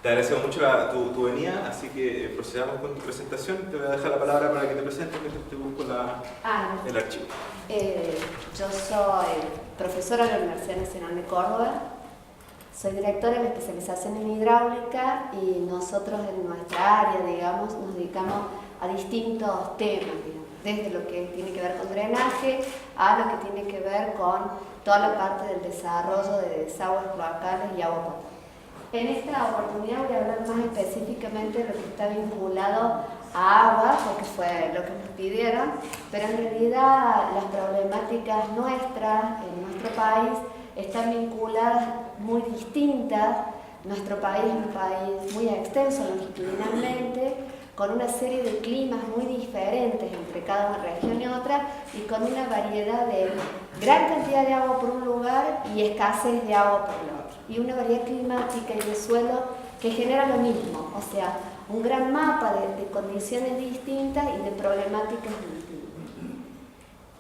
Te agradezco mucho tu venida, así que procedamos con tu presentación. Te voy a dejar la palabra para que te presentes mientras te busco el archivo. Yo soy profesora de la Universidad Nacional de Córdoba, soy directora de la especialización en hidráulica y nosotros en nuestra área, digamos, nos dedicamos a distintos temas, digamos, desde lo que tiene que ver con drenaje a lo que tiene que ver con toda la parte del desarrollo de desagües cloacales y agua potable. En esta oportunidad voy a hablar más específicamente de lo que está vinculado a agua, porque fue lo que nos pidieron, pero en realidad las problemáticas nuestras en nuestro país están vinculadas muy distintas. Nuestro país es un país muy extenso longitudinalmente, con una serie de climas muy diferentes entre cada una región y otra, y con una variedad de gran cantidad de agua por un lugar y escasez de agua por el otro. Y una variedad climática y de suelo que genera lo mismo, o sea, un gran mapa de condiciones distintas y de problemáticas distintas.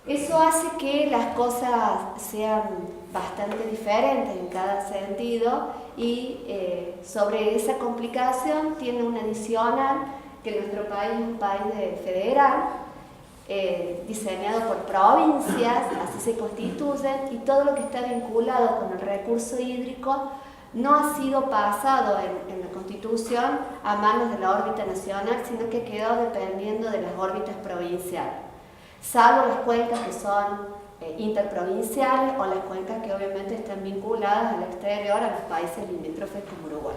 Eso hace que las cosas sean bastante diferentes en cada sentido y sobre esa complicación tiene un adicional que nuestro país es un país federal, diseñado por provincias, así se constituyen, y todo lo que está vinculado con el recurso hídrico no ha sido pasado en la Constitución a manos de la órbita nacional, sino que ha quedado dependiendo de las órbitas provinciales, salvo las cuencas que son interprovinciales o las cuencas que obviamente están vinculadas al exterior, a los países limítrofes como Uruguay.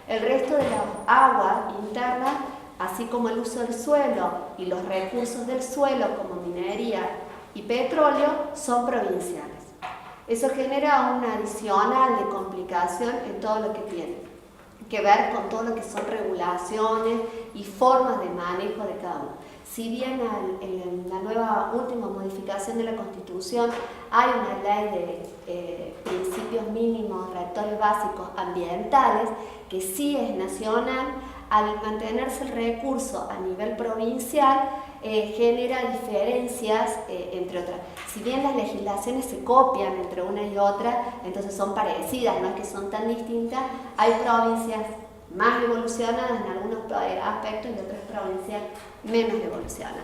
El resto de las aguas internas, así como el uso del suelo y los recursos del suelo como minería y petróleo, son provinciales. Eso genera una adicional de complicación en todo lo que tiene que ver con todo lo que son regulaciones y formas de manejo de cada uno. Si bien en la nueva última modificación de la Constitución hay una ley de principios mínimos, rectores básicos ambientales, que sí es nacional, al mantenerse el recurso a nivel provincial, genera diferencias, entre otras. Si bien las legislaciones se copian entre una y otra, entonces son parecidas, no es que son tan distintas, hay provincias más evolucionadas en algunos aspectos y otras provincias menos evolucionadas.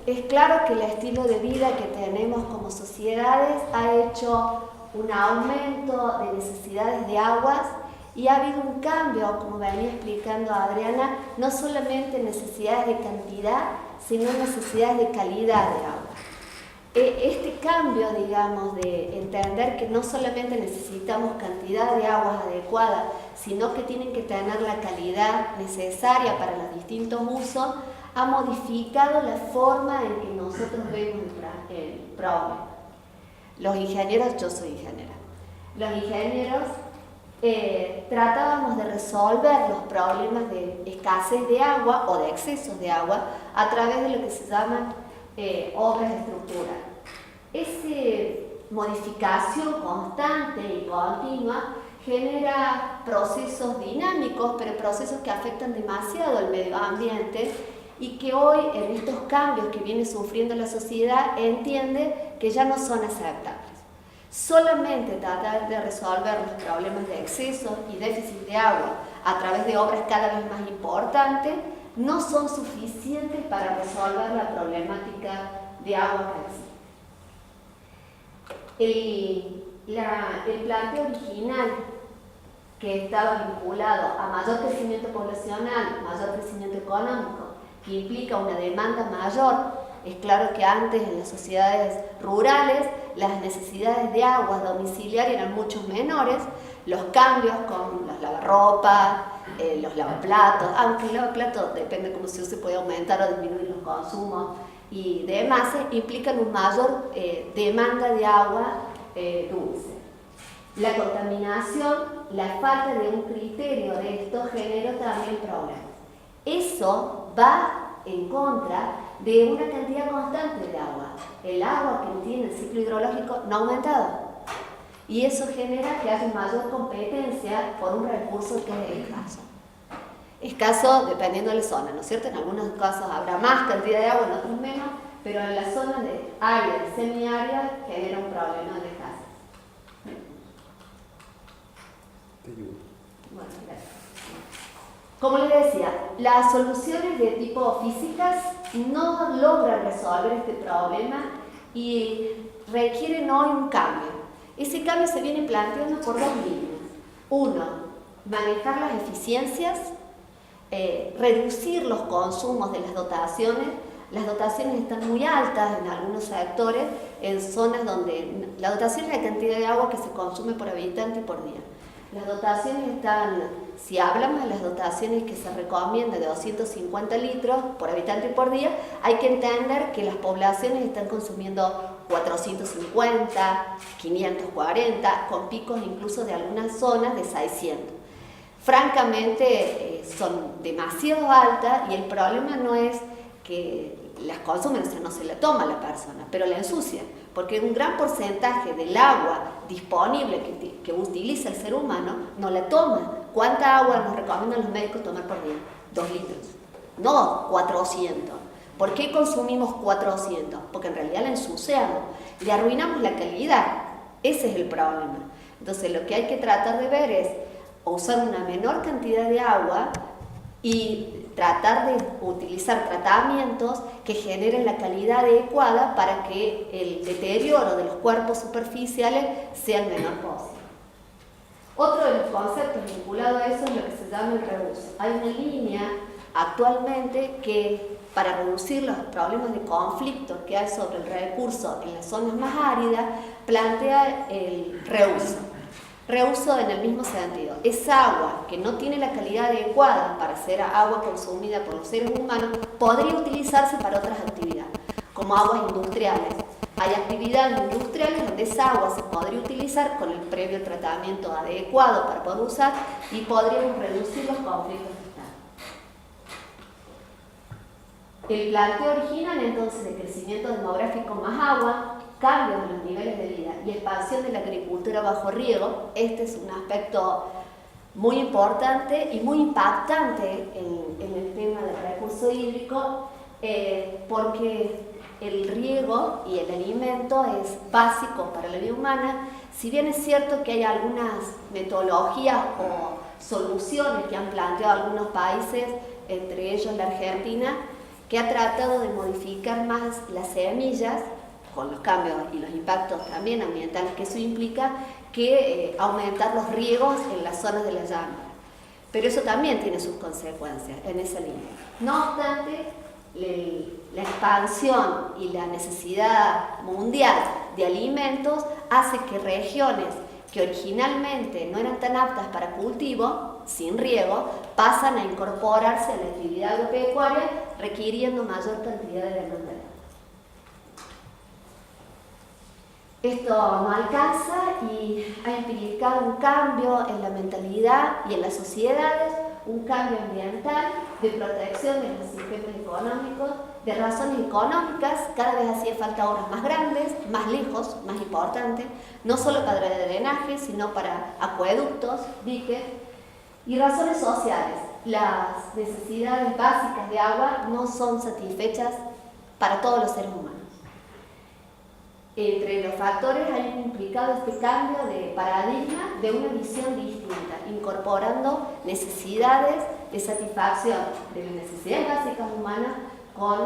Es claro que el estilo de vida que tenemos como sociedades ha hecho un aumento de necesidades de aguas y ha habido un cambio, como venía explicando Adriana, no solamente necesidades de cantidad, sino necesidades de calidad de agua. Este cambio, digamos, de entender que no solamente necesitamos cantidad de aguas adecuada, sino que tienen que tener la calidad necesaria para los distintos usos, ha modificado la forma en que nosotros vemos el problema. Los ingenieros, yo soy ingeniera, los ingenieros tratábamos de resolver los problemas de escasez de agua o de excesos de agua a través de lo que se llaman obras estructurales. Esa modificación constante y continua genera procesos dinámicos, pero procesos que afectan demasiado al medio ambiente y que hoy, en estos cambios que viene sufriendo la sociedad, entiende que ya no son aceptables. Solamente tratar de resolver los problemas de exceso y déficit de agua a través de obras cada vez más importantes no son suficientes para resolver la problemática de agua que existe. El planteo original, que estaba vinculado a mayor crecimiento poblacional, mayor crecimiento económico, que implica una demanda mayor, es claro que antes en las sociedades rurales las necesidades de agua domiciliarias eran mucho menores, los cambios con los lavarropas, los lavaplatos, aunque el lavaplatos depende de cómo se use, puede aumentar o disminuir los consumos y demás, implican una mayor demanda de agua dulce. La contaminación, la falta de un criterio de esto genera también problemas. Eso va en contra de una cantidad constante de agua. El agua que tiene el ciclo hidrológico no ha aumentado. Y eso genera que haya mayor competencia por un recurso que es escaso. Escaso dependiendo de la zona, ¿no es cierto? En algunos casos habrá más cantidad de agua, en otros menos, pero en las zonas de área y semiárea genera un problema de escasez. Bueno, gracias. Como les decía, las soluciones de tipo físicas no logran resolver este problema y requieren hoy un cambio. Ese cambio se viene planteando por dos líneas. Uno, manejar las eficiencias, reducir los consumos de las dotaciones. Las dotaciones están muy altas en algunos sectores, en zonas donde la dotación es la cantidad de agua que se consume por habitante por día. Las dotaciones están, si hablamos de las dotaciones que se recomiendan de 250 litros por habitante por día, hay que entender que las poblaciones están consumiendo 450, 540, con picos incluso de algunas zonas de 600. Francamente son demasiado altas y el problema no es que las consumen, o sea, no se la toma la persona, pero la ensucia, porque un gran porcentaje del agua disponible que utiliza el ser humano no la toma. ¿Cuánta agua nos recomiendan los médicos tomar por día? 2 litros, no 400. ¿Por qué consumimos 400? Porque en realidad la ensuciamos, le arruinamos la calidad. Ese es el problema. Entonces lo que hay que tratar de ver es usar una menor cantidad de agua y tratar de utilizar tratamientos que generen la calidad adecuada para que el deterioro de los cuerpos superficiales sea el menor posible. Otro de los conceptos vinculados a eso es lo que se llama el reuso. Hay una línea actualmente que, para reducir los problemas de conflicto que hay sobre el recurso en las zonas más áridas, plantea el reuso. Reuso en el mismo sentido. Esa agua que no tiene la calidad adecuada para ser agua consumida por los seres humanos podría utilizarse para otras actividades, como aguas industriales. Hay actividades industriales donde esa agua se podría utilizar con el previo tratamiento adecuado para poder usar y podríamos reducir los conflictos que están. El planteo original entonces de crecimiento demográfico más agua, cambios en los niveles de vida y expansión de la agricultura bajo riego. Este es un aspecto muy importante y muy impactante en el tema del recurso hídrico, porque el riego y el alimento es básico para la vida humana. Si bien es cierto que hay algunas metodologías o soluciones que han planteado algunos países, entre ellos la Argentina, que ha tratado de modificar más las semillas, con los cambios y los impactos también ambientales que eso implica, que aumentar los riegos en las zonas de la llanura. Pero eso también tiene sus consecuencias en esa línea. No obstante, la expansión y la necesidad mundial de alimentos hace que regiones que originalmente no eran tan aptas para cultivo, sin riego, pasan a incorporarse a la actividad agropecuaria, requiriendo mayor cantidad de demanda. Esto no alcanza y ha implicado un cambio en la mentalidad y en las sociedades, un cambio ambiental, de protección de los sistemas económicos, de razones económicas. Cada vez hacía falta obras más grandes, más lejos, más importantes, no solo para el drenaje, sino para acueductos, diques, y razones sociales. Las necesidades básicas de agua no son satisfechas para todos los seres humanos. Entre los factores hay implicado este cambio de paradigma, de una visión distinta, incorporando necesidades de satisfacción de las necesidades básicas humanas con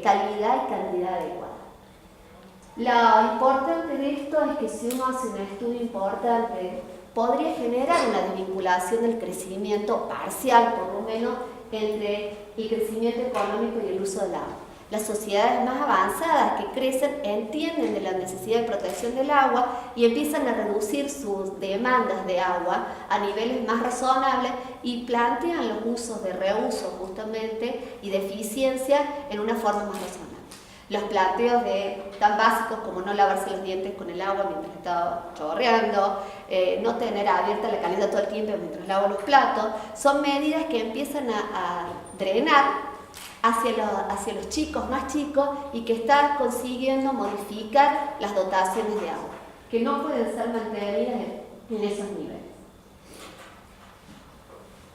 calidad y cantidad adecuada. Lo importante de esto es que si uno hace un estudio importante, podría generar una desvinculación del crecimiento parcial, por lo menos, entre el crecimiento económico y el uso del agua. Las sociedades más avanzadas que crecen entienden de la necesidad de protección del agua y empiezan a reducir sus demandas de agua a niveles más razonables y plantean los usos de reuso justamente y de eficiencia en una forma más razonable. Los planteos tan básicos como no lavarse los dientes con el agua mientras está chorreando, no tener abierta la canilla todo el tiempo mientras lavo los platos, son medidas que empiezan a drenar hacia los chicos más chicos y que están consiguiendo modificar las dotaciones de agua, que no pueden ser mantenidas en esos niveles.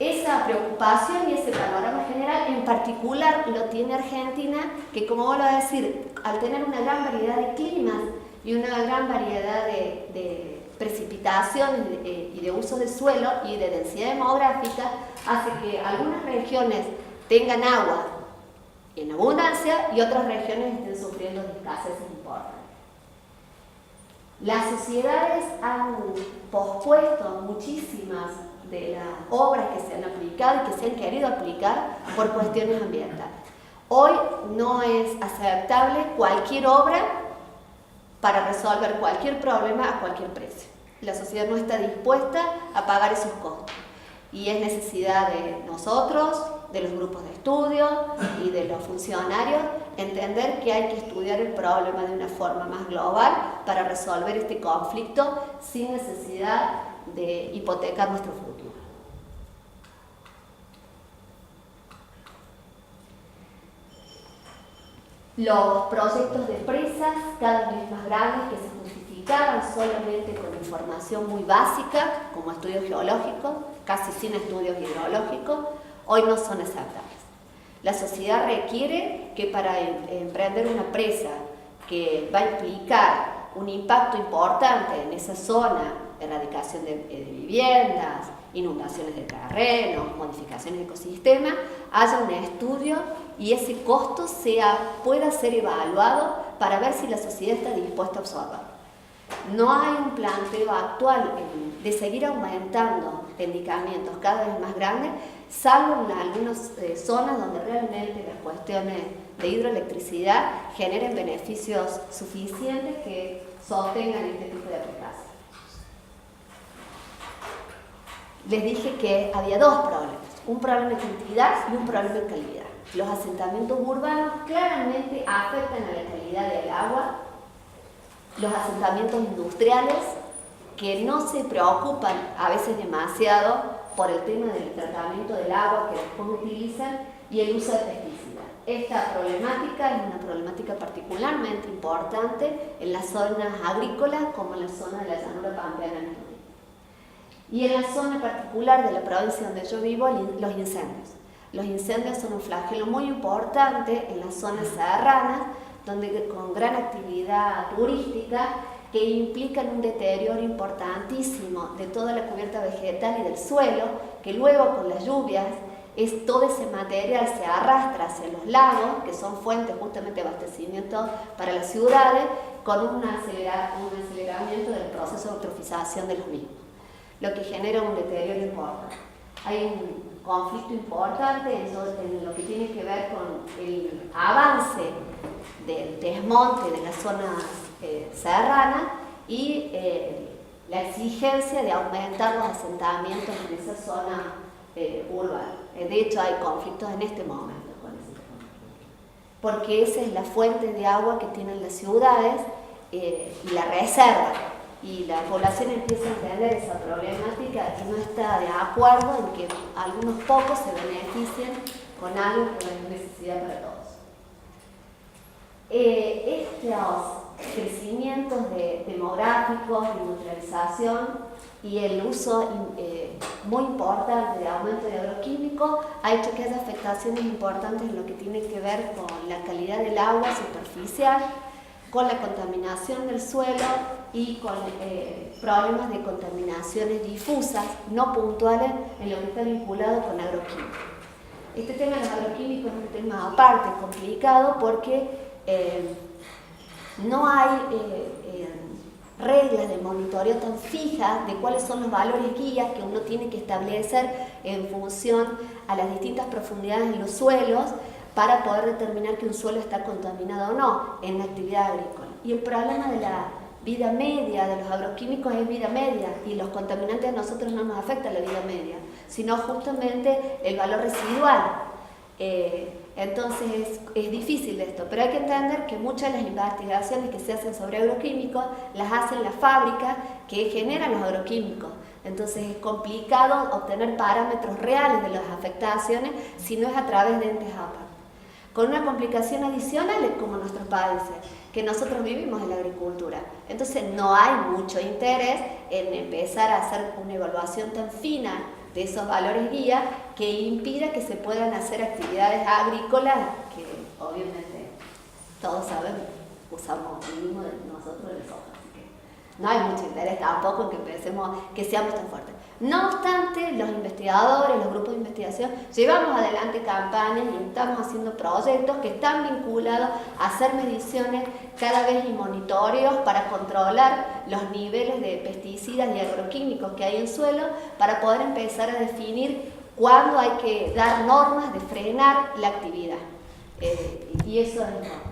Esa esa preocupación y ese panorama general, en particular lo tiene Argentina, que como vuelvo a decir, al tener una gran variedad de climas y una gran variedad de precipitaciones y de uso de suelo y de densidad demográfica, hace que algunas regiones tengan agua en abundancia y otras regiones estén sufriendo escaseces importantes. Las sociedades han pospuesto muchísimas de las obras que se han aplicado y que se han querido aplicar por cuestiones ambientales. Hoy no es aceptable cualquier obra para resolver cualquier problema a cualquier precio. La sociedad no está dispuesta a pagar esos costos. Y es necesidad de nosotros, de los grupos de estudio y de los funcionarios, entender que hay que estudiar el problema de una forma más global para resolver este conflicto sin necesidad de hipotecar nuestro futuro. Los proyectos de presas cada vez más grandes que se justificaban solamente con información muy básica, como estudios geológicos, casi sin estudios hidrológicos, hoy no son aceptables. La sociedad requiere que para emprender una presa que va a implicar un impacto importante en esa zona, erradicación de viviendas, inundaciones de terrenos, modificaciones de ecosistemas, haya un estudio y ese costo pueda ser evaluado para ver si la sociedad está dispuesta a absorber. No hay un planteo actual de seguir aumentando endicamientos cada vez más grandes, salvo en algunas zonas donde realmente las cuestiones de hidroelectricidad generen beneficios suficientes que sostengan este tipo de aplicaciones. Les dije que había dos problemas, un problema de cantidad y un problema de calidad. Los asentamientos urbanos claramente afectan a la calidad del agua. Los asentamientos industriales, que no se preocupan a veces demasiado por el tema del tratamiento del agua que después utilizan y el uso de pesticidas. Esta problemática es una problemática particularmente importante en las zonas agrícolas como en la zona de la llanura pampeana. Y en la zona particular de la provincia donde yo vivo, los incendios. Los incendios son un flagelo muy importante en las zonas serranas, donde con gran actividad turística que implican un deterioro importantísimo de toda la cubierta vegetal y del suelo, que luego con las lluvias todo ese material se arrastra hacia los lagos, que son fuentes justamente de abastecimiento para las ciudades, con un aceleramiento del proceso de eutrofización de los mismos, lo que genera un deterioro importante. Hay un conflicto importante en lo que tiene que ver con el avance del desmonte de las zonas serranas y la exigencia de aumentar los asentamientos en esa zona urbana. De hecho, hay conflictos en este momento con ese tema, porque esa es la fuente de agua que tienen las ciudades y la reserva. Y la población empieza a entender esa problemática y no está de acuerdo en que algunos pocos se beneficien con algo que no es necesidad para todos. Estos crecimientos demográficos, de industrialización y el uso muy importante de aumento de agroquímicos ha hecho que haya afectaciones importantes en lo que tiene que ver con la calidad del agua superficial, con la contaminación del suelo y con problemas de contaminaciones difusas, no puntuales, en lo que está vinculado con agroquímicos. Este tema de los agroquímicos es un tema aparte, complicado, porque no hay reglas de monitoreo tan fijas de cuáles son los valores guías que uno tiene que establecer en función a las distintas profundidades en los suelos para poder determinar que un suelo está contaminado o no en la actividad agrícola. Y el problema de la vida media de los agroquímicos es vida media, y los contaminantes a nosotros no nos afectan la vida media, sino justamente el valor residual. Entonces es difícil esto, pero hay que entender que muchas de las investigaciones que se hacen sobre agroquímicos las hacen las fábricas que generan los agroquímicos. Entonces es complicado obtener parámetros reales de las afectaciones si no es a través de entes aparte. Con una complicación adicional es como nuestros países, que nosotros vivimos en la agricultura. Entonces no hay mucho interés en empezar a hacer una evaluación tan fina de esos valores guía que impida que se puedan hacer actividades agrícolas que obviamente todos sabemos, vivimos nosotros de soja, así que no hay mucho interés tampoco en que empecemos, que seamos tan fuertes. No obstante, los investigadores, los grupos de investigación, llevamos adelante campañas y estamos haciendo proyectos que están vinculados a hacer mediciones cada vez y monitoreos para controlar los niveles de pesticidas y agroquímicos que hay en suelo, para poder empezar a definir cuándo hay que dar normas de frenar la actividad. Y eso es importante.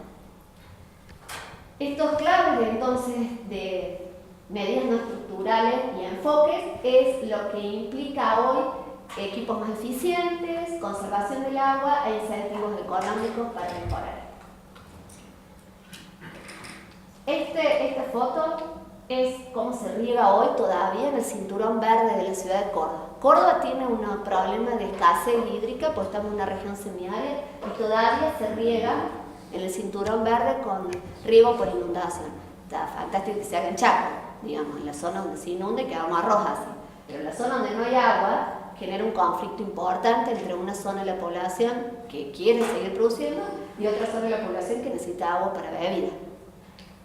Estos claves entonces de medidas no estructurales y enfoques es lo que implica hoy equipos más eficientes, conservación del agua e incentivos económicos para mejorar. Esta foto es cómo se riega hoy todavía en el cinturón verde de la ciudad de Córdoba. Córdoba tiene un problema de escasez hídrica, pues estamos en una región semiárida y todavía se riega en el cinturón verde con riego por inundación. Está fantástico que se haga en Chaco, digamos, en la zona donde se inunde quedamos arroz así. Pero en la zona donde no hay agua genera un conflicto importante entre una zona de la población que quiere seguir produciendo y otra zona de la población que necesita agua para bebida.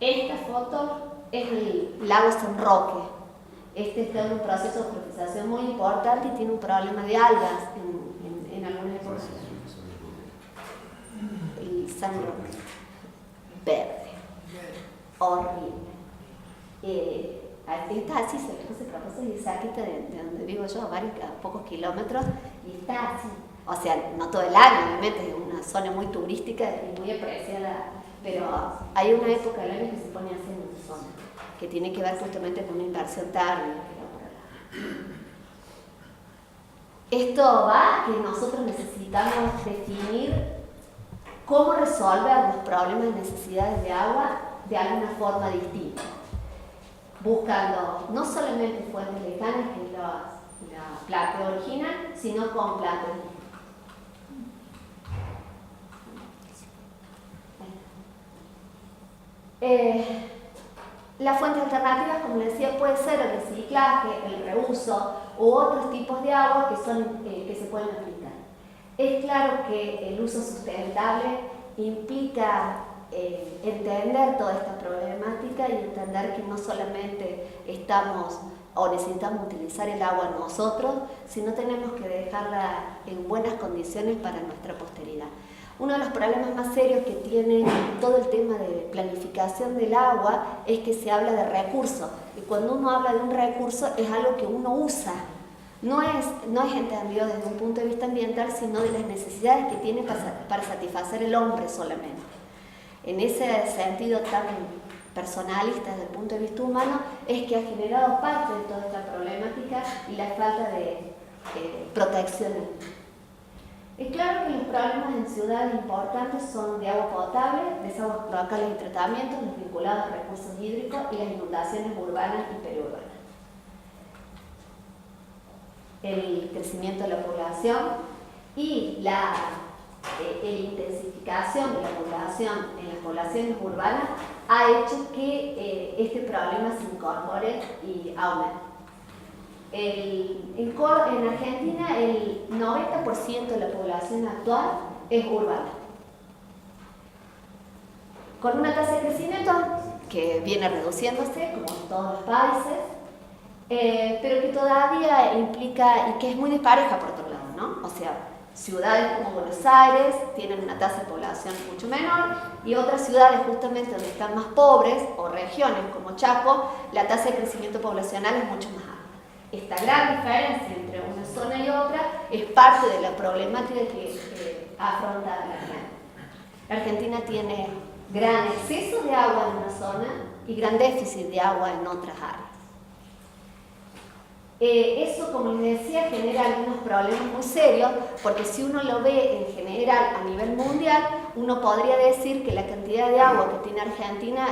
Esta foto es el lago San Roque. Este está en un proceso de eutrofización muy importante y tiene un problema de algas en algunas épocas. El San Roque verde, horrible. Está así, se propone y cerquita de donde vivo yo, a pocos kilómetros, y está así. O sea, no todo el año, obviamente, es una zona muy turística y muy apreciada, pero hay una época del año que se pone así en esa zona, que tiene que ver justamente con una inversión térmica. Esto va que nosotros necesitamos definir cómo resolver los problemas de necesidades de agua de alguna forma distinta, buscando no solamente fuentes lejanas, que es la planta original, sino con plantas. Las fuentes alternativas, como les decía, puede ser el reciclaje, el reuso u otros tipos de agua que se pueden aplicar. Es claro que el uso sustentable implica entender toda esta problemática y entender que no solamente estamos o necesitamos utilizar el agua nosotros, sino tenemos que dejarla en buenas condiciones para nuestra posteridad. Uno de los problemas más serios que tiene todo el tema de planificación del agua es que se habla de recursos, y cuando uno habla de un recurso es algo que uno usa. No es entendido desde un punto de vista ambiental, sino de las necesidades que tiene para satisfacer el hombre solamente. En ese sentido tan personalista desde el punto de vista humano, es que ha generado parte de toda esta problemática y la falta de protección. Es claro que los problemas en ciudades importantes son de agua potable, desagües locales y tratamientos, los vinculados a recursos hídricos y las inundaciones urbanas y periurbanas. El crecimiento de la población y la intensificación de la población en las poblaciones urbanas ha hecho que este problema se incorpore y aumente. En Argentina el 90% de la población actual es urbana, con una tasa de crecimiento que viene reduciéndose como en todos los países, pero que todavía implica, y que es muy dispareja por otro lado, ¿no? O sea, ciudades como Buenos Aires tienen una tasa de población mucho menor y otras ciudades justamente donde están más pobres o regiones como Chaco, la tasa de crecimiento poblacional es mucho más alta. Esta gran diferencia entre una zona y otra es parte de la problemática que afronta la Argentina. La Argentina tiene gran exceso de agua en una zona y gran déficit de agua en otras áreas. Eso, como les decía, genera algunos problemas muy serios, porque si uno lo ve en general a nivel mundial, uno podría decir que la cantidad de agua que tiene Argentina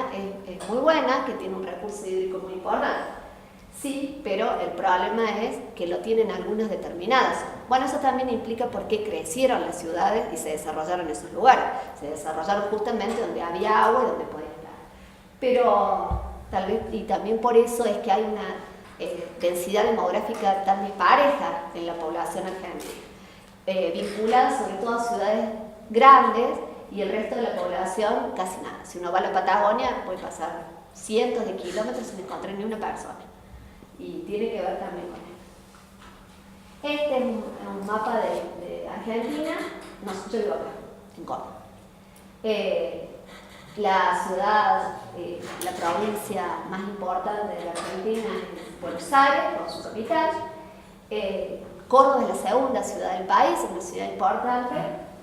es muy buena, que tiene un recurso hídrico muy importante. Sí, pero el problema es que lo tienen algunas determinadas. Bueno, eso también implica por qué crecieron las ciudades y se desarrollaron esos lugares. Se desarrollaron justamente donde había agua y donde podía estar. Pero tal vez, y también por eso es que hay una densidad demográfica tan dispareja en la población argentina, vinculada sobre todo a ciudades grandes y el resto de la población casi nada. Si uno va a la Patagonia puede pasar cientos de kilómetros sin encontrar ni una persona. Y tiene que ver también con esto. Este es un mapa de Argentina. Yo vivo acá, en Córdoba. La ciudad, la provincia más importante de la Argentina es Buenos Aires, con su capital. Córdoba es la segunda ciudad del país, es una ciudad importante,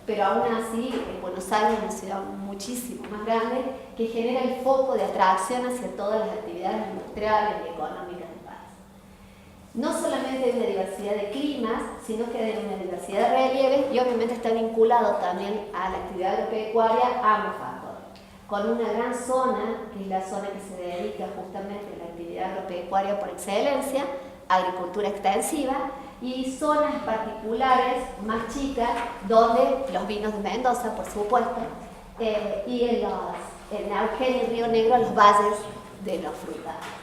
pero aún así Buenos Aires es una ciudad muchísimo más grande que genera el foco de atracción hacia todas las actividades industriales y económicas. No solamente hay una diversidad de climas, sino que hay una diversidad de relieves y obviamente está vinculado también a la actividad agropecuaria ambos factores. Con una gran zona, que es la zona que se dedica justamente a la actividad agropecuaria por excelencia, agricultura extensiva, y zonas particulares más chicas, donde los vinos de Mendoza, por supuesto, y en Neuquén y Río Negro, los valles de los frutales.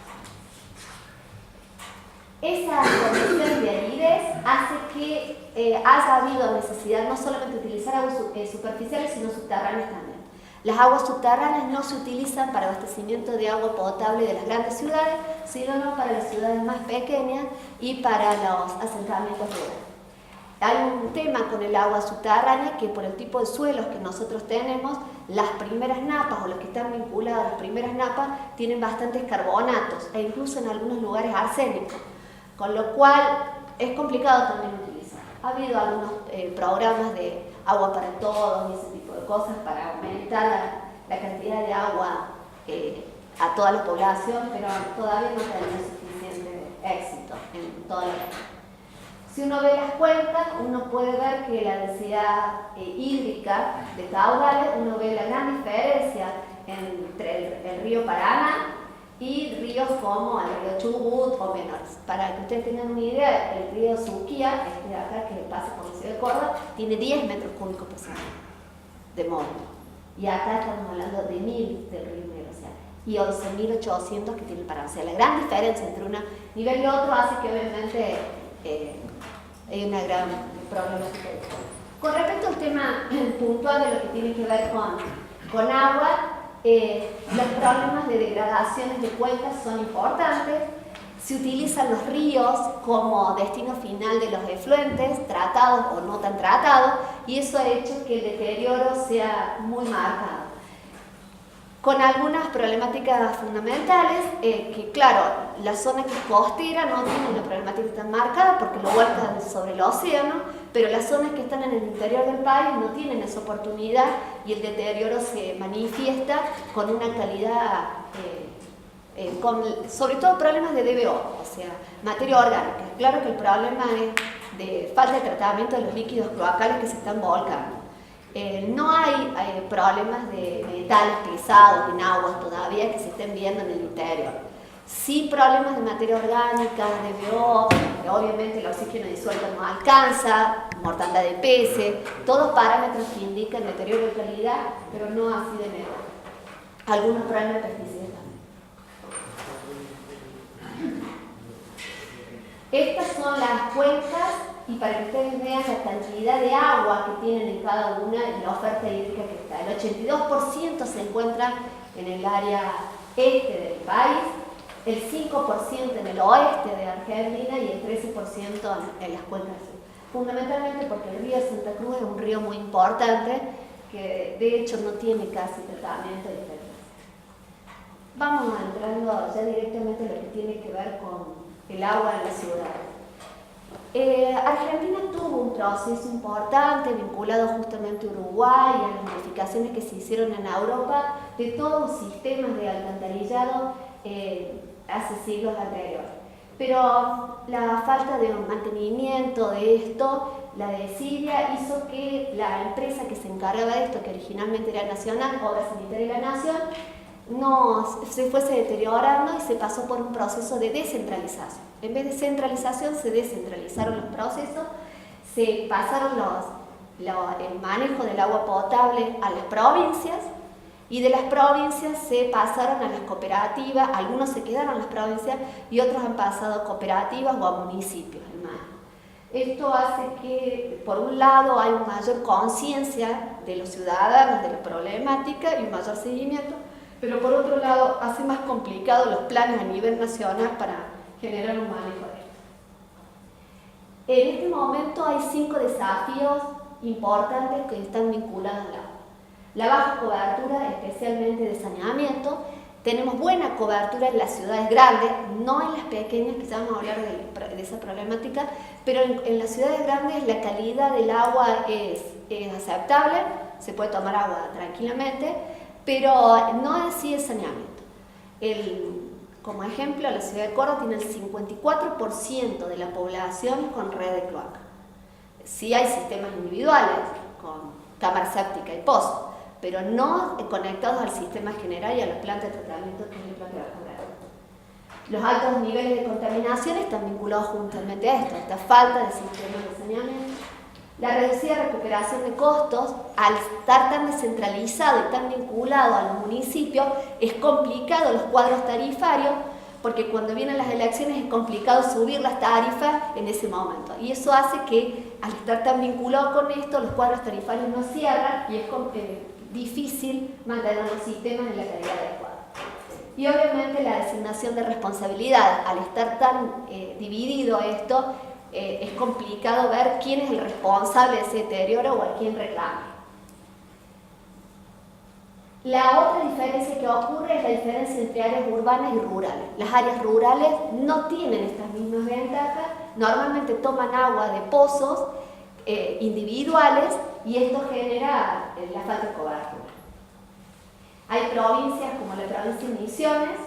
Esa condición de aridez hace que haya habido necesidad no solamente de utilizar aguas superficiales, sino subterráneas también. Las aguas subterráneas no se utilizan para abastecimiento de agua potable de las grandes ciudades, sino para las ciudades más pequeñas y para los asentamientos rurales. Hay un tema con el agua subterránea que por el tipo de suelos que nosotros tenemos, las primeras napas o los que están vinculados a las primeras napas tienen bastantes carbonatos e incluso en algunos lugares arsénicos. Con lo cual es complicado también utilizar. Ha habido algunos programas de agua para todos y ese tipo de cosas para aumentar la cantidad de agua a toda la población, pero todavía no tenemos suficiente éxito en toda la región. Si uno ve las cuencas, uno puede ver que la densidad hídrica de caudales, uno ve la gran diferencia entre el río Paraná y ríos como el río Chubut o menores. Para que ustedes tengan una idea, el río Suquía, este de acá que pasa por la ciudad de Córdoba, tiene 10 metros cúbicos por segundo de monto. Y acá estamos hablando de 1000 del río Negro, o sea, y 11.800 que tiene el Paraná. O sea, la gran diferencia entre un nivel y otro hace que obviamente hay una gran problemática. Con respecto al tema puntual de lo que tiene que ver con agua, los problemas de degradaciones de cuencas son importantes. Se utilizan los ríos como destino final de los efluentes, tratados o no tan tratados, y eso ha hecho que el deterioro sea muy marcado. Con algunas problemáticas fundamentales, que claro, la zona que es costera no tiene una problemática tan marcada porque lo vuelcan sobre el océano, pero las zonas que están en el interior del país no tienen esa oportunidad y el deterioro se manifiesta con una calidad, sobre todo problemas de DBO, o sea, materia orgánica. Claro que el problema es de falta de tratamiento de los líquidos cloacales que se están volcando. No hay problemas de metales pesados en aguas todavía que se estén viendo en el interior. Sí problemas de materia orgánica, DBO, obviamente el oxígeno disuelto no alcanza, mortandad de peces, todos parámetros que indican deterioro de calidad, pero no así de medio. Algunos problemas de pesticidas también. Estas son las cuencas y para que ustedes vean la cantidad de agua que tienen en cada una y la oferta hídrica que está. El 82% se encuentra en el área este del país, el 5% en el oeste de Argentina y el 13% en las cuencas sur. Fundamentalmente porque el río Santa Cruz es un río muy importante que de hecho no tiene casi tratamiento de diferencia. Vamos entrando ya directamente a lo que tiene que ver con el agua en la ciudad. Argentina tuvo un proceso importante vinculado justamente a Uruguay y a las modificaciones que se hicieron en Europa de todos los sistemas de alcantarillado hace siglos anteriores. Pero la falta de mantenimiento de esto, la desidia, hizo que la empresa que se encargaba de esto, que originalmente era Nacional, Obras Sanitarias de la Nación, se fuese deteriorando y se pasó por un proceso de descentralización. En vez de centralización, se descentralizaron los procesos, se pasaron el manejo del agua potable a las provincias, y de las provincias se pasaron a las cooperativas, algunos se quedaron en las provincias y otros han pasado a cooperativas o a municipios. Esto hace que, por un lado, hay una mayor conciencia de los ciudadanos de la problemática y un mayor seguimiento, pero por otro lado hace más complicado los planes a nivel nacional para generar un manejo de esto. En este momento hay 5 desafíos importantes que están vinculados al agua. La baja cobertura, especialmente de saneamiento. Tenemos buena cobertura en las ciudades grandes, no en las pequeñas, que ya vamos a hablar de esa problemática, pero en las ciudades grandes la calidad del agua es aceptable, se puede tomar agua tranquilamente, pero no así el saneamiento. Como ejemplo, la ciudad de Córdoba tiene el 54% de la población con red de cloaca. Sí hay sistemas individuales con cámara séptica y pozo, pero no conectados al sistema general y a la planta de tratamiento que es la planta de bajo grado. Los altos niveles de contaminación están vinculados juntamente a esto, esta falta de sistemas de saneamiento. La reducida recuperación de costos, al estar tan descentralizado y tan vinculado a los municipios, es complicado los cuadros tarifarios, porque cuando vienen las elecciones es complicado subir las tarifas en ese momento. Y eso hace que, al estar tan vinculado con esto, los cuadros tarifarios no cierran y es difícil mantener los sistemas en la calidad adecuada. Y obviamente la designación de responsabilidad, al estar tan dividido esto, es complicado ver quién es el responsable de ese deterioro o a quién reclama. La otra diferencia que ocurre es la diferencia entre áreas urbanas y rurales. Las áreas rurales no tienen estas mismas ventajas, normalmente toman agua de pozos individuales y esto genera la falta de cobertura. Hay provincias como la provincia de Misiones,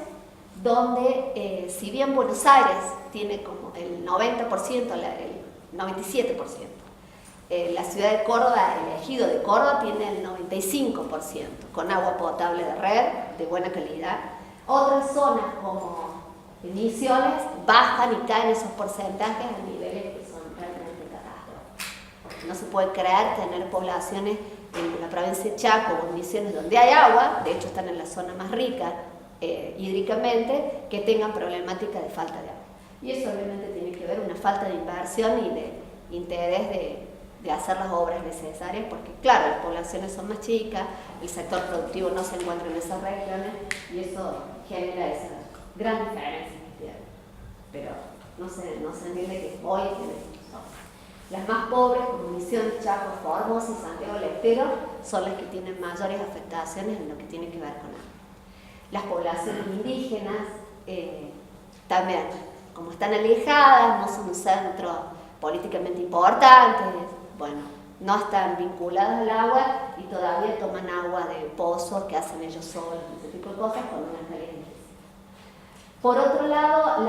donde si bien Buenos Aires tiene como el 90%, el 97%, la ciudad de Córdoba, el ejido de Córdoba, tiene el 95% con agua potable de red, de buena calidad. Otras zonas como Misiones bajan y caen esos porcentajes a niveles que son realmente catastróficos. No se puede creer tener poblaciones en la provincia de Chaco o en Misiones donde hay agua, de hecho están en la zona más rica hídricamente, que tengan problemática de falta de agua. Y eso obviamente tiene que ver una falta de inversión y de interés de hacer las obras necesarias, porque claro, las poblaciones son más chicas, el sector productivo no se encuentra en esas regiones y eso genera esa gran diferencia. Pero no se entiende que hoy las más pobres, como Misiones, Chaco, Formosa y Santiago del Estero, son las que tienen mayores afectaciones en lo que tiene que ver con agua. Las poblaciones indígenas también, como están alejadas, no son un centro políticamente importante, bueno, no están vinculadas al agua y todavía toman agua de pozos que hacen ellos solos, ese tipo de cosas, con una calidad difícil. Por otro lado,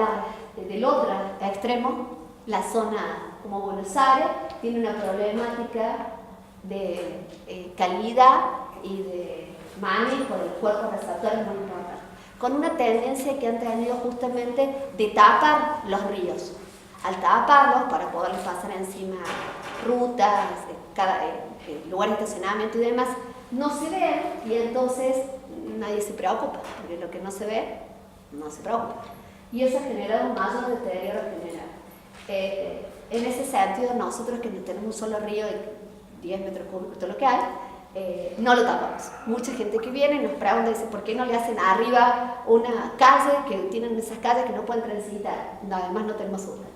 del otro extremo, la zona como Buenos Aires tiene una problemática de calidad y de manejo del cuerpo receptor muy importante, con una tendencia que han tenido justamente de tapar los ríos. Al taparlos, para poderles pasar encima rutas, lugares de estacionamiento y demás, no se ven y entonces nadie se preocupa, porque lo que no se ve, no se preocupa. Y eso ha generado un mayor deterioro general. En ese sentido, nosotros que no tenemos un solo río de 10 metros cúbicos, todo lo que hay, no lo tapamos. Mucha gente que viene nos pregunta, dice, ¿por qué no le hacen arriba una calle, que tienen esas calles que no pueden transitar? No, además no tenemos una.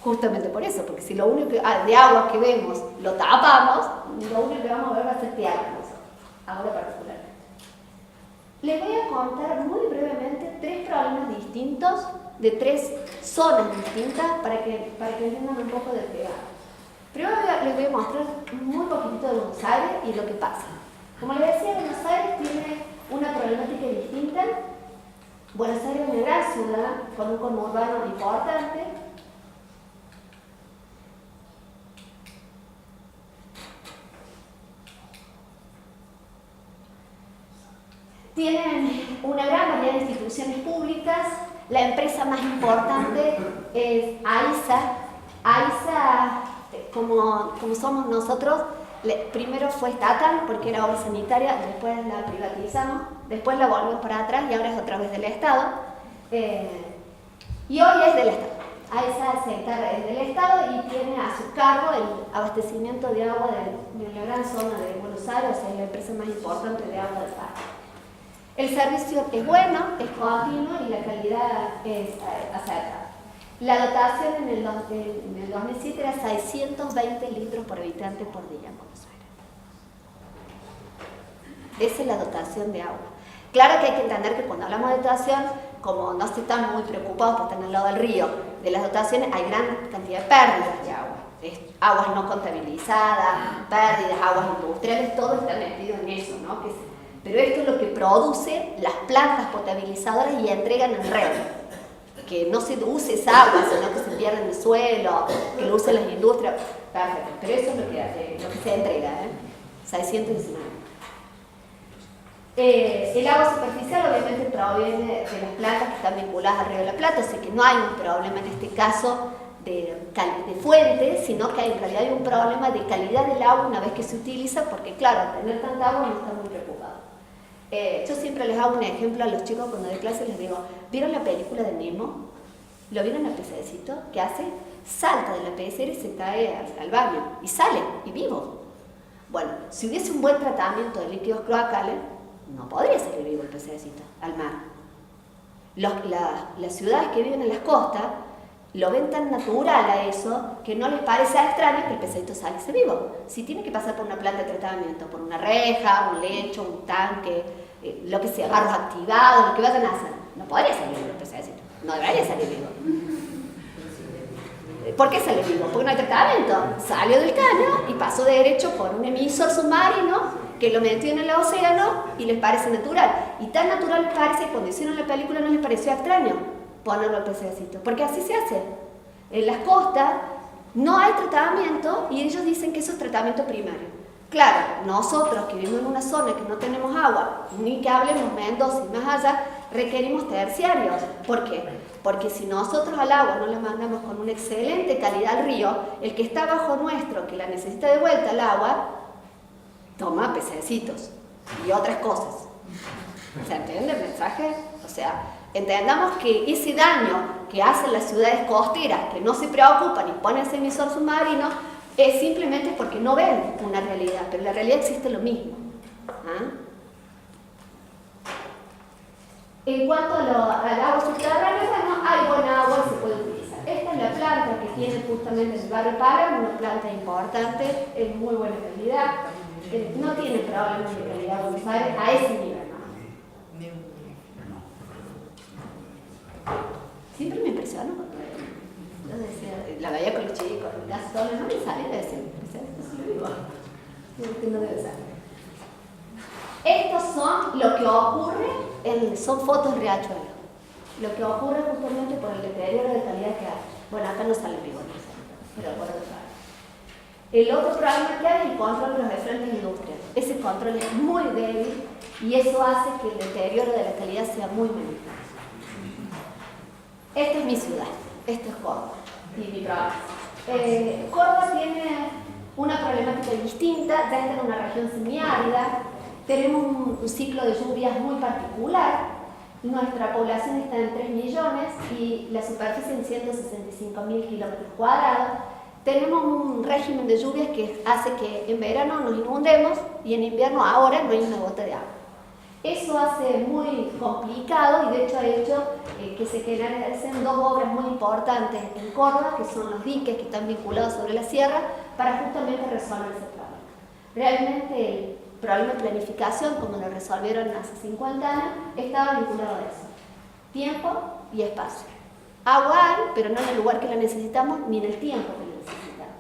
Justamente por eso, porque si lo único de agua que vemos lo tapamos, lo único que vamos a ver va a ser tierra, agua particularmente. Les voy a contar muy brevemente 3 problemas distintos de 3 zonas distintas para que entiendan un poco del que va. Primero les voy a mostrar muy poquitito de Buenos Aires y lo que pasa. Como les decía, Buenos Aires tiene una problemática distinta. Buenos Aires es una gran ciudad con un conurbano importante. Tienen una gran variedad de instituciones públicas. La empresa más importante es AISA. AISA, como somos nosotros, primero fue estatal porque era obra sanitaria, después la privatizamos, después la volvimos para atrás y ahora es otra vez del Estado. Y hoy es del Estado. AISA se encarga del Estado y tiene a su cargo el abastecimiento de agua de la gran zona de Buenos Aires, o sea, es la empresa más importante de agua del país. El servicio es bueno, es continuo y la calidad es acertada. La dotación en el 2007 era 620 litros por habitante por día en Buenos Aires. Esa es la dotación de agua. Claro que hay que entender que cuando hablamos de dotación, como no se están muy preocupados por estar al lado del río, de las dotaciones hay gran cantidad de pérdidas de agua. Aguas no contabilizadas, pérdidas, aguas industriales, todo está metido en eso, ¿no? Pero esto es lo que produce las plantas potabilizadoras y entregan en red. Que no se use esa agua, sino que se pierda en el suelo, que lo usen las industrias. Perfecto, pero eso es lo que se entrega, 619. El agua superficial obviamente proviene de las plantas que están vinculadas al río de la Plata, así que no hay un problema en este caso de fuente, sino que en realidad hay un problema de calidad del agua una vez que se utiliza, porque claro, al tener tanta agua no está muy preocupado. Yo siempre les hago un ejemplo a los chicos cuando doy clases, les digo, ¿vieron la película de Nemo? ¿Lo vieron el pececito? ¿Qué hace? Salta de la pecera y se cae al baño, y sale, y vivo. Bueno, si hubiese un buen tratamiento de líquidos cloacales, no podría salir vivo el pececito al mar. Las ciudades que viven en las costas lo ven tan natural a eso que no les parece extraño que el pececito saliese vivo. Si tiene que pasar por una planta de tratamiento, por una reja, un lecho, un tanque, lo que sea, barros activados, lo que vayan a hacer, no podría salir vivo el pececito. No debería salir vivo. ¿Por qué sale vivo? Porque no hay tratamiento. Salió del caño y pasó derecho por un emisor submarino que lo metió en el océano y les parece natural. Y tan natural les parece que cuando hicieron la película no les pareció extraño ponerlo al pececito. Porque así se hace. En las costas no hay tratamiento y ellos dicen que eso es tratamiento primario. Claro, nosotros que vivimos en una zona que no tenemos agua, ni que hablemos Mendoza y más allá, requerimos terciarios. ¿Por qué? Porque si nosotros al agua no la mandamos con una excelente calidad al río, el que está bajo nuestro, que la necesita de vuelta al agua, toma pececitos y otras cosas. ¿Se entiende el mensaje? O sea, entendamos que ese daño que hacen las ciudades costeras, que no se preocupan y ponen ese emisor submarino, es simplemente porque no ven una realidad, pero en la realidad existe lo mismo. En cuanto al agua subterránea, bueno, hay buena agua y se puede utilizar. Esta es la planta que tiene justamente el barrio Páramo, una planta importante, es muy buena calidad, no tiene problemas de calidad Buenos Aires a ese nivel. Siempre me impresionó cuando la veía con los chicos, casi todos los nombres salen de decir, esto sí lo digo, no debe ser. Estos son lo que ocurre, son fotos de Riachuelo, lo que ocurre justamente por el deterioro de calidad que hay. Bueno, acá no sale vivo, pero por otro lado. El otro problema que hay es el control de los efluentes industriales. Ese control es muy débil y eso hace que el deterioro de la calidad sea muy menor. Esta es mi ciudad, esto es Córdoba y mi provincia. Córdoba tiene una problemática distinta, ya está en una región semiárida, tenemos un ciclo de lluvias muy particular, nuestra población está en 3 millones y la superficie en 165.000 kilómetros cuadrados. Tenemos un régimen de lluvias que hace que en verano nos inundemos y en invierno ahora no hay una gota de agua. Eso hace muy complicado y de hecho ha hecho que se generen 2 obras muy importantes en Córdoba, que son los diques que están vinculados sobre la sierra, para justamente resolver ese problema. Realmente el problema de planificación, como lo resolvieron hace 50 años, estaba vinculado a eso. Tiempo y espacio. Agua hay, pero no en el lugar que la necesitamos ni en el tiempo que la necesitamos.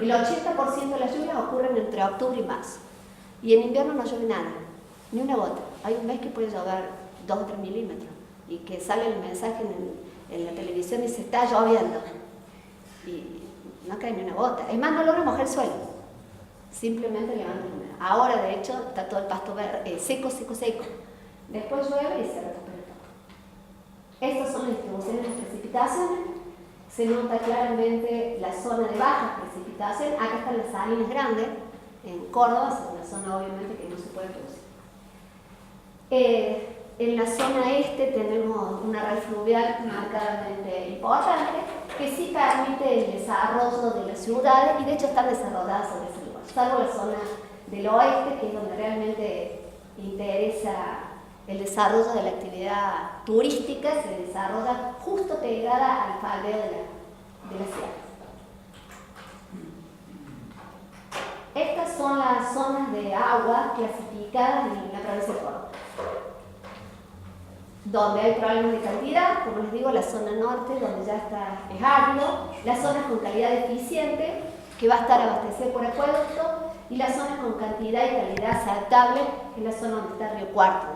El 80% de las lluvias ocurren entre octubre y marzo. Y en invierno no llueve nada, ni una gota. Hay un mes que puede llover 2 o 3 milímetros y que sale el mensaje en la televisión y se está lloviendo. Y no cae ni una gota. Es más, no logra mojar el suelo. Simplemente levanta el humedad. Ahora, de hecho, está todo el pasto verde, seco. Después llueve y se recupera todo. Estas son las distribuciones de precipitaciones. Se nota claramente la zona de baja precipitación. Acá están las salinas grandes, en Córdoba, es una zona obviamente que no se puede producir. En la zona este tenemos una red fluvial marcadamente importante que sí permite el desarrollo de las ciudades y de hecho están desarrolladas sobre ese lugar, salvo la zona del oeste, que es donde realmente interesa el desarrollo de la actividad turística, se desarrolla justo pegada al faldeo de la ciudad. Estas son las zonas de agua clasificadas en la provincia de Córdoba, donde hay problemas de cantidad, como les digo, la zona norte, donde ya es árido, las zonas con calidad deficiente, que va a estar abastecida por acueducto, y las zonas con cantidad y calidad aceptable, que es la zona donde está el río Cuarto.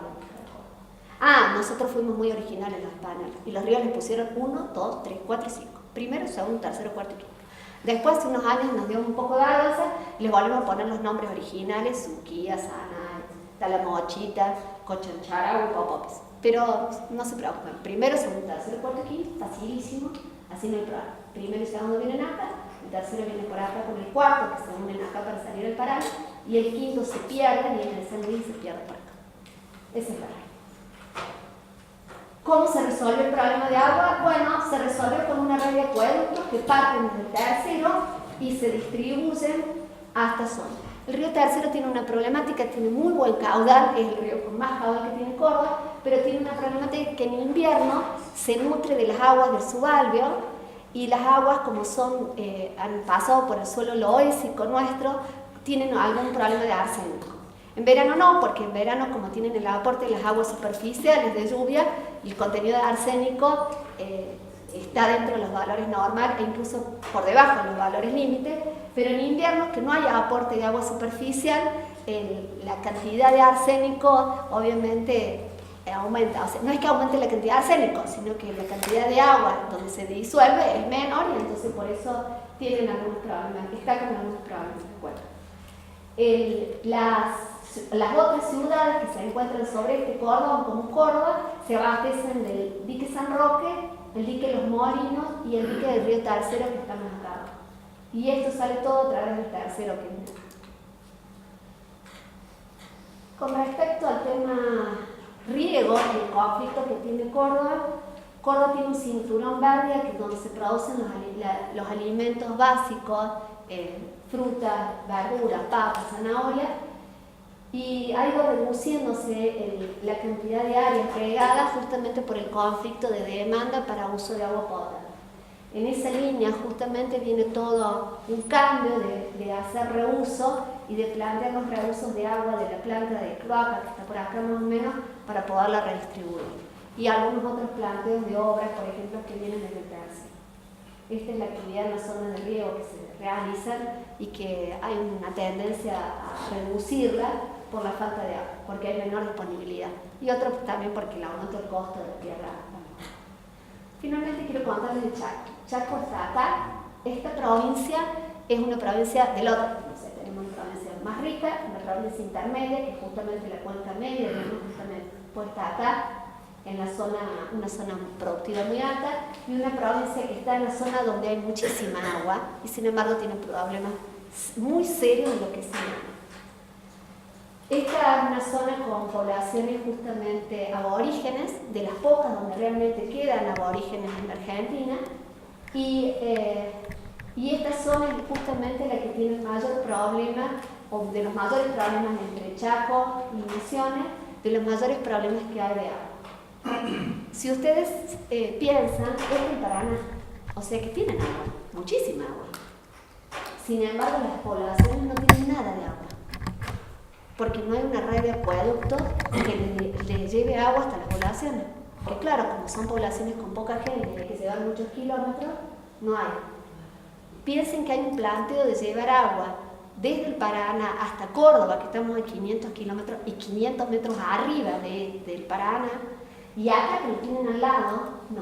Nosotros fuimos muy originales en los paneles, y los ríos les pusieron 1, 2, 3, 4 y 5. Primero, segundo, tercero, cuarto y quinto. Después, hace unos años nos dio un poco de vergüenza, les volvimos a poner los nombres originales: Suquía, Sana, Talamochita, Cochancharagua y Popopis. Pero no se preocupen, primero, segundo, tercero, cuarto y quinto, facilísimo, así no hay problema. Primero y segundo vienen acá, el tercero viene por acá con el cuarto, que se unen acá para salir al Paraná, y el quinto se pierde, y el San Luis se pierde por acá. Esa es la regla. ¿Cómo se resuelve el problema de agua? Bueno, se resuelve con una red de acueductos que parten desde el tercero y se distribuyen hasta zona. El río Tercero tiene una problemática, tiene muy buen caudal, es el río con más caudal que tiene Córdoba, pero tiene una problemática que en invierno se nutre de las aguas del subalvio, y las aguas, como han pasado por el suelo loésico nuestro, tienen algún problema de arsénico. En verano no, porque en verano, como tienen el aporte de las aguas superficiales de lluvia, el contenido de arsénico está dentro de los valores normales e incluso por debajo de los valores límite, pero en invierno, que no haya aporte de agua superficial, la cantidad de arsénico obviamente aumenta. O sea, no es que aumente la cantidad de arsénico, sino que la cantidad de agua donde se disuelve es menor, y entonces por eso tienen algunos problemas, está con algunos problemas de acuerdo. Las otras ciudades que se encuentran sobre este cordón, como Córdoba, se abastecen del dique San Roque, el dique Los Molinos y el dique del río Tercero, que está más acá. Y esto sale todo a través del tercero. Con respecto al tema riego y el conflicto que tiene Córdoba, Córdoba tiene un cinturón verde, que es donde se producen los alimentos básicos, frutas, verduras, papas, zanahorias, y ha ido reduciéndose la cantidad de áreas regadas justamente por el conflicto de demanda para uso de agua potable. En esa línea justamente viene todo un cambio de hacer reuso y de plantear los reusos de agua de la planta de cloaca, que está por acá más o menos, para poderla redistribuir. Y algunos otros planteos de obras, por ejemplo, que vienen desde el tercero. Esta es la actividad en la zona de riego que se realizan y que hay una tendencia a reducirla por la falta de agua, porque hay menor disponibilidad. Y otro también porque el aumento del costo de la tierra. Finalmente quiero contarles de Chaco. Chaco está acá. Esta provincia es una provincia del otro. No sé, tenemos una provincia más rica, una provincia intermedia, que es justamente la cuenca media, tenemos justamente puesta acá, en la zona, una zona productiva muy alta, y una provincia que está en la zona donde hay muchísima agua y sin embargo tiene problemas muy serios en lo que es el agua. Esta es una zona con poblaciones justamente aborígenes, de las pocas donde realmente quedan aborígenes en la Argentina, y esta zona es justamente la que tiene el mayor problema, o de los mayores problemas entre Chaco y Misiones, de los mayores problemas que hay de agua. Si ustedes piensan, es el Paraná, o sea que tienen agua, muchísima agua. Sin embargo, las poblaciones no tienen nada de agua, porque no hay una red de acueductos que le lleve agua hasta las poblaciones. Que claro, como son poblaciones con poca gente y hay que llevar muchos kilómetros, no hay. Piensen que hay un planteo de llevar agua desde el Paraná hasta Córdoba, que estamos a 500 kilómetros y 500 metros arriba del Paraná, y acá que lo tienen al lado, no.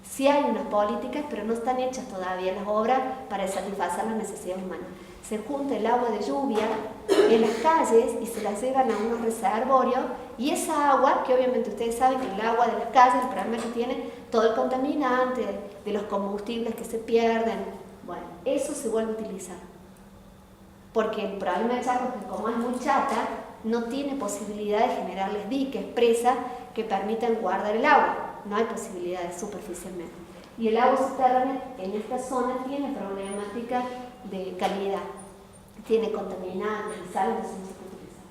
Sí hay unas políticas, pero no están hechas todavía las obras para satisfacer las necesidades humanas. Se junta el agua de lluvia en las calles y se las llevan a unos reservorios, y esa agua, que obviamente ustedes saben que el agua de las calles, el problema que tiene todo el contaminante, de los combustibles que se pierden, bueno, eso se vuelve a utilizar. Porque el problema de Chaco es que como es muy chata, no tiene posibilidad de generarles diques, presas que permitan guardar el agua. No hay posibilidades superficialmente. Y el agua subterránea en esta zona tiene problemática de calidad, tiene contaminantes y sales, entonces no se puede utilizar.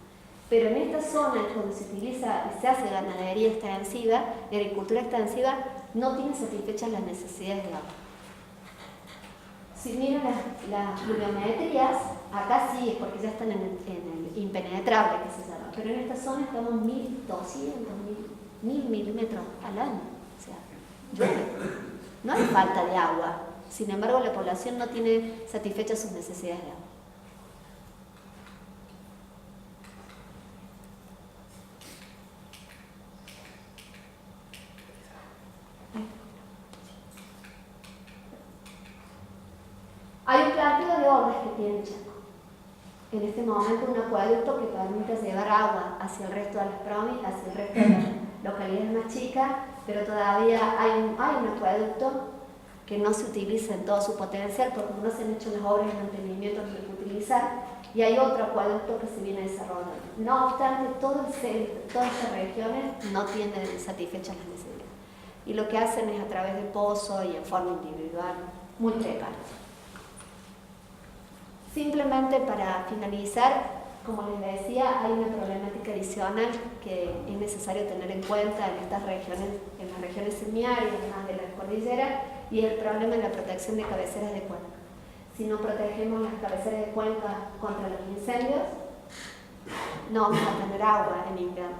Pero en esta zona donde se utiliza y se hace ganadería extensiva, de agricultura extensiva, no tiene satisfechas las necesidades de agua. Si miran las pluviometrías, acá sí es porque ya están en el impenetrable que se llama, pero en esta zona estamos 1200, 1000 milímetros al año. O sea, llueve. No hay falta de agua. Sin embargo, la población no tiene satisfechas sus necesidades de agua. Hay un planteo de obras que tiene Chaco. En este momento un acueducto que permite llevar agua hacia el resto de las provincias, hacia el resto de las localidades más chicas, pero todavía hay un acueducto que no se utiliza en todo su potencial porque no se han hecho las obras de mantenimiento que se puede utilizar, y hay otro acueducto que se viene desarrollando. No obstante, todas estas regiones no tienen satisfechas las necesidades, y lo que hacen es a través de pozos y en forma individual, muy precaria. Simplemente para finalizar, como les decía, hay una problemática adicional que es necesario tener en cuenta en estas regiones, en las regiones semiáridas, más de la cordillera, y el problema de la protección de cabeceras de cuenca. Si no protegemos las cabeceras de cuenca contra los incendios, no vamos a tener agua en invierno,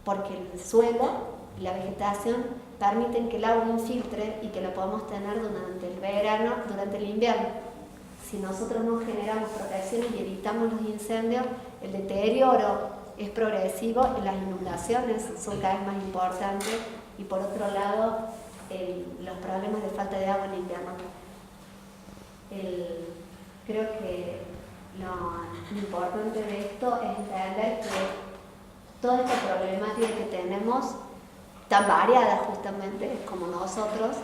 porque el suelo y la vegetación permiten que el agua infiltre y que la podamos tener durante el verano, durante el invierno. Si nosotros no generamos protecciones y evitamos los incendios, el deterioro es progresivo y las inundaciones son cada vez más importantes, y por otro lado los problemas de falta de agua en invierno. Creo que lo importante de esto es entender que toda esta problemática que tenemos, tan variada justamente como nosotros,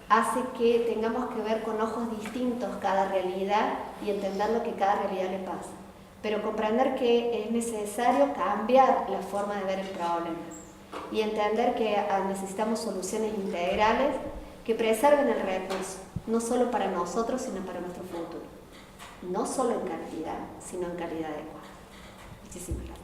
hace que tengamos que ver con ojos distintos cada realidad y entender lo que cada realidad le pasa. Pero comprender que es necesario cambiar la forma de ver el problema y entender que necesitamos soluciones integrales que preserven el recurso, no solo para nosotros, sino para nuestro futuro. No solo en cantidad, sino en calidad adecuada. Muchísimas gracias.